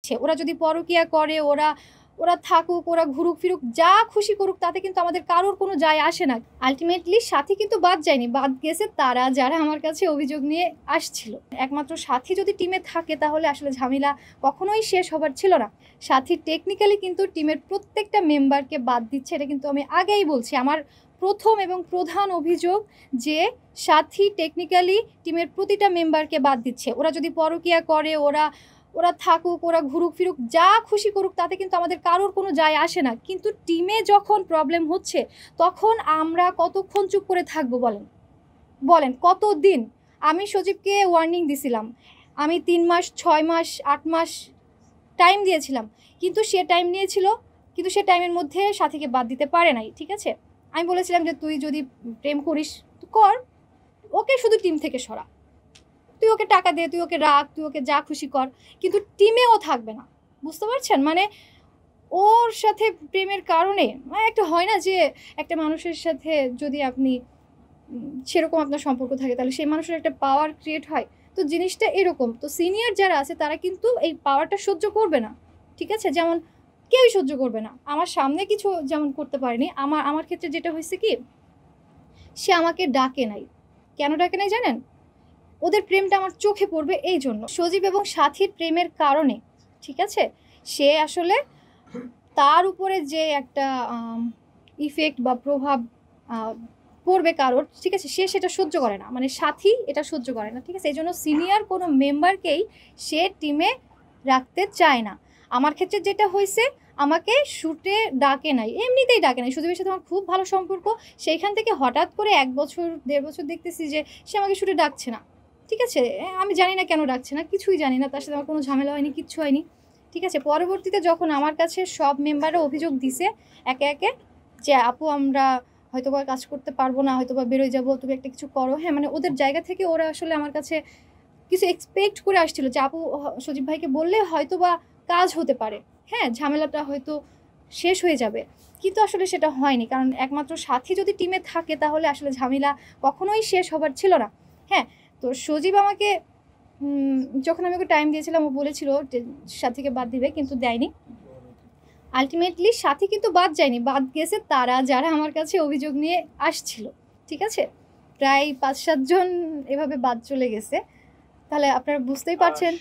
দিচ্ছে। ওরা যদি পরকীয়া করে, ওরা ওরা থাকুক, ওরা ঘুরুক ফিরুক, যা খুশি করুক, তাতে কিন্তু আমাদের কারোর কোনো যায় আসে না। আলটিমেটলি সাথী কিন্তু বাদ যায়নি, বাদ গেছে তারা যারা আমার কাছে অভিযোগ নিয়ে আসছিল। একমাত্র সাথী যদি টিমে থাকে তাহলে আসলে ঝামেলা কখনোই শেষ হবার ছিল না। সাথী টেকনিক্যালি কিন্তু টিমের প্রত্যেকটা মেম্বারকে বাদ দিচ্ছে, এটা কিন্তু আমি আগেই বলছি। আমার প্রথম এবং প্রধান অভিযোগ যে সাথী টেকনিক্যালি টিমের প্রতিটা মেম্বারকে বাদ দিচ্ছে। ওরা যদি পরকীয়া করে, ওরা ওরা থাকুক, ওরা ঘুরুক ফিরুক, যা খুশি করুক, তাতে কিন্তু আমাদের কারোর কোনো যায় আসে না। কিন্তু টিমে যখন প্রবলেম হচ্ছে তখন আমরা কতক্ষণ চুপ করে থাকবো বলেন? বলেন কতদিন? আমি সজীবকে ওয়ার্নিং দিছিলাম, আমি 3 মাস 6 মাস 8 মাস টাইম দিয়েছিলাম, কিন্তু সে টাইম নিয়েছিল, কিন্তু সে টাইমের মধ্যে সাথীকে বাদ দিতে পারে নাই। ঠিক আছে, আমি বলেছিলাম যে তুই যদি প্রেম করিস তো কর, ওকে শুধু টিম থেকে সরা, তুই ওকে টাকা দে, তুই ওকে রাখ, তুই ওকে যা খুশি কর, কিন্তু টিমেও থাকবে না। বুঝতে পারছেন? মানে ওর সাথে প্রেমের কারণে একটা হয় না যে একটা মানুষের সাথে যদি আপনি সেরকম আপনার সম্পর্ক থাকে তাহলে সেই মানুষের একটা পাওয়ার ক্রিয়েট হয়। তো জিনিসটা এরকম। তো সিনিয়র যারা আছে তারা কিন্তু এই পাওয়ারটা সহ্য করবে না। ঠিক আছে, যেমন কেউই সহ্য করবে না। আমার সামনে কিছু যেমন করতে পারেনি, আমার ক্ষেত্রে যেটা হয়েছে কি, সে আমাকে ডাকে নাই। কেন ডাকে নাই জানেন? ওদের প্রেমটা আমার চোখে পড়বে এই জন্য, সজীব এবং সাথীর প্রেমের কারণে। ঠিক আছে, সে আসলে তার উপরে যে একটা ইফেক্ট বা প্রভাব পড়বে কারোর, ঠিক আছে, সে সেটা সহ্য করে না, মানে সাথী এটা সহ্য করে না। ঠিক আছে, এই জন্য সিনিয়র কোনো মেম্বারকেই সে টিমে রাখতে চায় না। আমার ক্ষেত্রে যেটা হয়েছে, আমাকে শ্যুটে ডাকে নাই, এমনিতেই ডাকে নাই। সজীবের সাথে আমার খুব ভালো সম্পর্ক, সেইখান থেকে হঠাৎ করে 1 বছর 1.5 বছর দেখতেছি যে সে আমাকে শ্যুটে ডাকছে না। ঠিক আছে, আমি জানি না কেন ডাকছে না, কিছুই জানি না, তার সাথে আমার কোনো ঝামেলা হয়নি, কিচ্ছু হয়নি। ঠিক আছে, পরবর্তীতে যখন আমার কাছে সব মেম্বাররা অভিযোগ দিছে একে একে যে আপু আমরা হয়তো বা কাজ করতে পারবো না, হয়তো বা বেরোয় যাবো, তুমি একটা কিছু করো। হ্যাঁ, মানে ওদের জায়গা থেকে ওরা আসলে আমার কাছে কিছু এক্সপেক্ট করে আসছিল যে আপু সজীব ভাইকে বললে হয়তো বা কাজ হতে পারে, হ্যাঁ, ঝামেলাটা হয়তো শেষ হয়ে যাবে। কিন্তু আসলে সেটা হয়নি, কারণ একমাত্র সাথী যদি টিমে থাকে তাহলে আসলে ঝামেলা কখনোই শেষ হবার ছিল না। হ্যাঁ, তো সজীব আমাকে যখন আমি ওকে টাইম দিয়েছিলাম, ও বলেছিল যে সাথীকে বাদ দিবে, কিন্তু দেয়নি। আলটিমেটলি সাথী কিন্তু বাদ যায়নি, বাদ গেছে তারা যারা আমার কাছে অভিযোগ নিয়ে আসছিল। ঠিক আছে, প্রায় 5-7 জন এভাবে বাদ চলে গেছে। তাহলে আপনারা বুঝতেই পারছেন